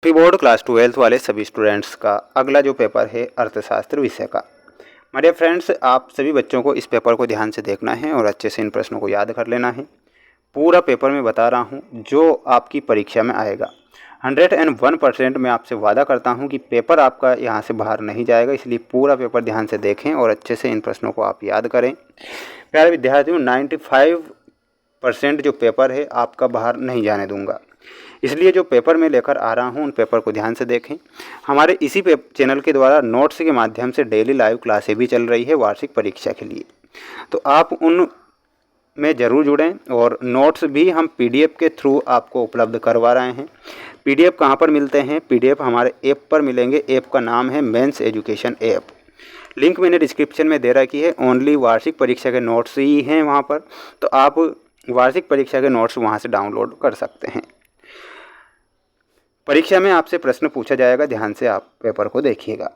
Pre board class 12th वाले सभी students का अगला जो पेपर है अर्थशास्त्र विषय का। माय डियर फ्रेंड्स, आप सभी बच्चों को इस पेपर को ध्यान से देखना है और अच्छे से इन प्रश्नों को याद कर लेना है। पूरा पेपर मैं बता रहा हूँ जो आपकी परीक्षा में आएगा। 101% मैं आपसे वादा करता हूँ कि पेपर आपका यहाँ से बाहर नहीं जाएगा, इसलिए पूरा पेपर ध्यान से देखें और अच्छे से इन प्रश्नों को आप याद करें। प्यारे विद्यार्थियों, 95% जो पेपर है आपका बाहर नहीं जाने दूंगा, इसलिए जो पेपर मैं लेकर आ रहा हूँ उन पेपर को ध्यान से देखें। हमारे इसी चैनल के द्वारा नोट्स के माध्यम से डेली लाइव क्लासें भी चल रही है वार्षिक परीक्षा के लिए, तो आप उन में ज़रूर जुड़ें। और नोट्स भी हम पीडीएफ के थ्रू आपको उपलब्ध करवा रहे हैं। पीडीएफ कहाँ पर मिलते हैं? पीडीएफ हमारे ऐप पर मिलेंगे। ऐप का नाम है मेंस एजुकेशन ऐप। लिंक मैंने डिस्क्रिप्शन में दे रखी है। ओनली वार्षिक परीक्षा के नोट्स ही हैं वहाँ पर, तो आप वार्षिक परीक्षा के नोट्स वहाँ से डाउनलोड कर सकते हैं। परीक्षा में आपसे प्रश्न पूछा जाएगा, ध्यान से आप पेपर को देखिएगा।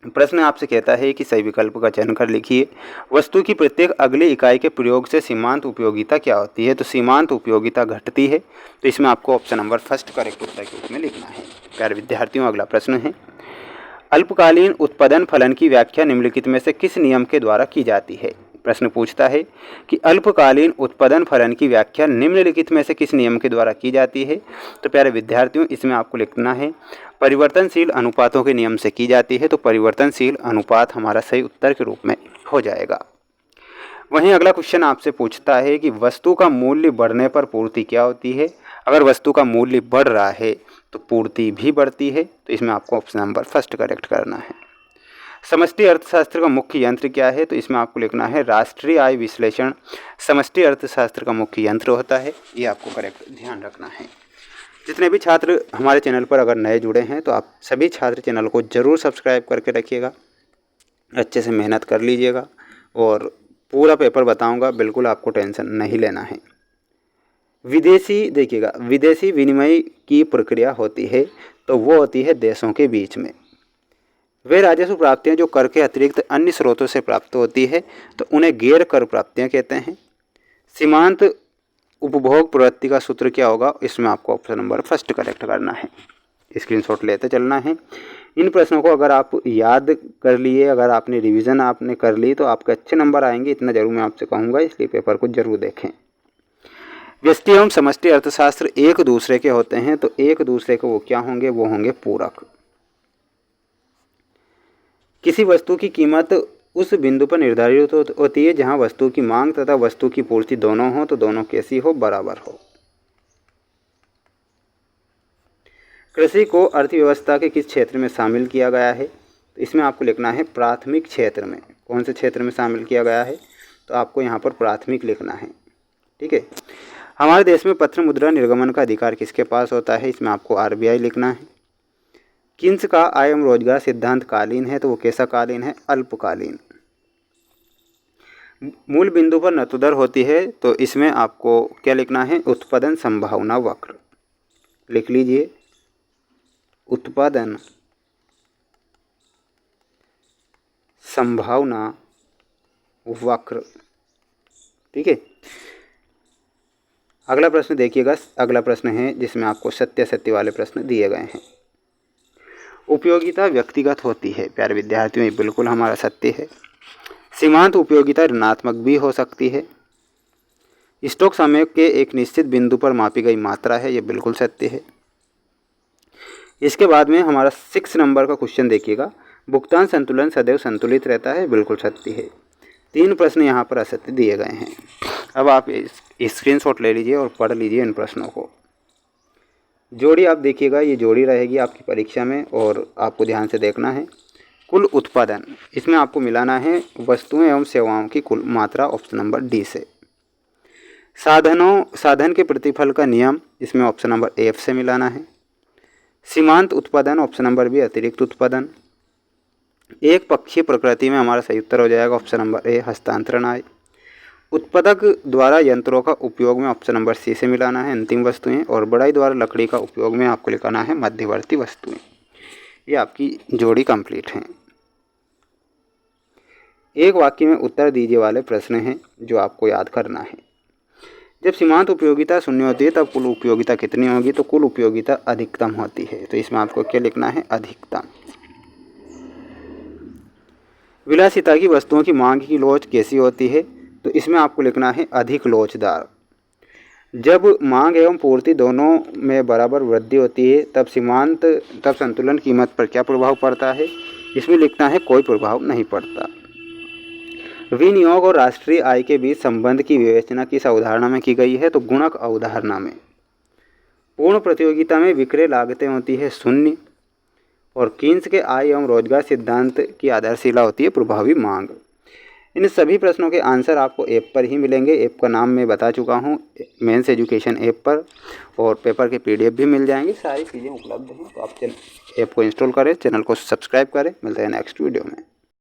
प्रश्न आपसे कहता है कि सही विकल्प का चयन कर लिखिए। वस्तु की प्रत्येक अगली इकाई के प्रयोग से सीमांत उपयोगिता क्या होती है? तो सीमांत उपयोगिता घटती है, तो इसमें आपको ऑप्शन नंबर फर्स्ट करेक्ट उत्तर के रूप में लिखना है। प्यारे विद्यार्थियों, अगला प्रश्न है, अल्पकालीन उत्पादन फलन की व्याख्या निम्नलिखित में से किस नियम के द्वारा की जाती है? प्रश्न पूछता है कि अल्पकालीन उत्पादन फलन की व्याख्या निम्नलिखित में से किस नियम के द्वारा की जाती है? तो प्यारे विद्यार्थियों, इसमें आपको लिखना है परिवर्तनशील अनुपातों के नियम से की जाती है। तो परिवर्तनशील अनुपात हमारा सही उत्तर के रूप में हो जाएगा। वहीं अगला क्वेश्चन आपसे पूछता है कि वस्तु का मूल्य बढ़ने पर पूर्ति क्या होती है? अगर वस्तु का मूल्य बढ़ रहा है तो पूर्ति भी बढ़ती है, तो इसमें आपको ऑप्शन नंबर फर्स्ट करेक्ट करना है। समष्टि अर्थशास्त्र का मुख्य यंत्र क्या है? तो इसमें आपको लिखना है राष्ट्रीय आय विश्लेषण समष्टि अर्थशास्त्र का मुख्य यंत्र होता है। ये आपको करेक्ट ध्यान रखना है। जितने भी छात्र हमारे चैनल पर अगर नए जुड़े हैं तो आप सभी छात्र चैनल को ज़रूर सब्सक्राइब करके रखिएगा, अच्छे से मेहनत कर लीजिएगा और पूरा पेपर बताऊंगा, बिल्कुल आपको टेंशन नहीं लेना है। विदेशी देखिएगा, विदेशी विनिमय की प्रक्रिया होती है तो वो होती है देशों के बीच में। वे राजस्व प्राप्तियाँ जो कर के अतिरिक्त अन्य स्रोतों से प्राप्त होती है तो उन्हें गैर कर प्राप्तियाँ कहते हैं। सीमांत उपभोग प्रवृत्ति का सूत्र क्या होगा? इसमें आपको ऑप्शन नंबर फर्स्ट करेक्ट करना है। स्क्रीनशॉट लेते चलना है। इन प्रश्नों को अगर आप याद कर लिए, अगर आपने रिवीजन आपने कर ली तो आपके अच्छे नंबर आएंगे, इतना जरूर मैं आपसे कहूँगा, इसलिए पेपर को जरूर देखें। व्यष्टि एवं समष्टि अर्थशास्त्र एक दूसरे के होते हैं, तो एक दूसरे के वो क्या होंगे? वो होंगे पूरक। किसी वस्तु की कीमत उस बिंदु पर निर्धारित होती है जहां वस्तु की मांग तथा वस्तु की पूर्ति दोनों हो, तो दोनों कैसी हो? बराबर हो। कृषि को अर्थव्यवस्था के किस क्षेत्र में शामिल किया गया है? तो इसमें आपको लिखना है प्राथमिक क्षेत्र में। कौन से क्षेत्र में शामिल किया गया है? तो आपको यहाँ पर प्राथमिक लिखना है। ठीक है। हमारे देश में पत्र मुद्रा निर्गमन का अधिकार किसके पास होता है? इसमें आपको आरबीआई लिखना है। किन्स का आय एवं रोजगार सिद्धांत कालीन है, तो वो कैसा कालीन है? अल्पकालीन। मूल बिंदु पर नतोदर होती है, तो इसमें आपको क्या लिखना है? उत्पादन संभावना वक्र लिख लीजिए। उत्पादन संभावना वक्र। ठीक है। अगला प्रश्न देखिएगा। अगला प्रश्न है जिसमें आपको सत्य असत्य वाले प्रश्न दिए गए हैं। उपयोगिता व्यक्तिगत होती है। प्यारे विद्यार्थियों, ये बिल्कुल हमारा सत्य है। सीमांत उपयोगिता ऋणात्मक भी हो सकती है। स्टॉक समय के एक निश्चित बिंदु पर मापी गई मात्रा है, ये बिल्कुल सत्य है। इसके बाद में हमारा 6 नंबर का क्वेश्चन देखिएगा। भुगतान संतुलन सदैव संतुलित रहता है, बिल्कुल सत्य है। 3 प्रश्न यहाँ पर असत्य दिए गए हैं। अब आप स्क्रीनशॉट ले लीजिए और पढ़ लीजिए इन प्रश्नों को। जोड़ी आप देखिएगा, ये जोड़ी रहेगी आपकी परीक्षा में और आपको ध्यान से देखना है। कुल उत्पादन, इसमें आपको मिलाना है वस्तुएं एवं सेवाओं की कुल मात्रा, ऑप्शन नंबर डी से। साधन के प्रतिफल का नियम, इसमें ऑप्शन नंबर एफ से मिलाना है। सीमांत उत्पादन, ऑप्शन नंबर बी अतिरिक्त उत्पादन। एक पक्षीय प्रकृति में हमारा सही उत्तर हो जाएगा ऑप्शन नंबर ए हस्तांतरण आय। उत्पादक द्वारा यंत्रों का उपयोग में ऑप्शन नंबर सी से मिलाना है अंतिम वस्तुएं। और बढ़ई द्वारा लकड़ी का उपयोग में आपको लिखाना है मध्यवर्ती वस्तुएं। ये आपकी जोड़ी कंप्लीट है। एक वाक्य में उत्तर दीजिए वाले प्रश्न हैं जो आपको याद करना है। जब सीमांत उपयोगिता शून्य होती है तब कुल उपयोगिता कितनी होगी, तो कुल उपयोगिता अधिकतम होती है। तो इसमें आपको क्या लिखना है, अधिकतम। विलासिता की वस्तुओं की मांग की लोच कैसी होती है, तो इसमें आपको लिखना है अधिक लोचदार। जब मांग एवं पूर्ति दोनों में बराबर वृद्धि होती है तब संतुलन कीमत पर क्या प्रभाव पड़ता है, इसमें लिखना है कोई प्रभाव नहीं पड़ता। विनियोग और राष्ट्रीय आय के बीच संबंध की विवेचना किस अवधारणा में की गई है, तो गुणक अवधारणा में। पूर्ण प्रतियोगिता में विक्रय लागतें होती है शून्य, और कीन्स के आय एवं रोजगार सिद्धांत की आधारशिला होती है प्रभावी मांग। इन सभी प्रश्नों के आंसर आपको ऐप पर ही मिलेंगे। ऐप का नाम मैं बता चुका हूँ, मेंस एजुकेशन ऐप पर, और पेपर के PDF भी मिल जाएंगे। सारी चीज़ें उपलब्ध हैं, तो आप ऐप को इंस्टॉल करें, चैनल को सब्सक्राइब करें। मिलते हैं नेक्स्ट वीडियो में।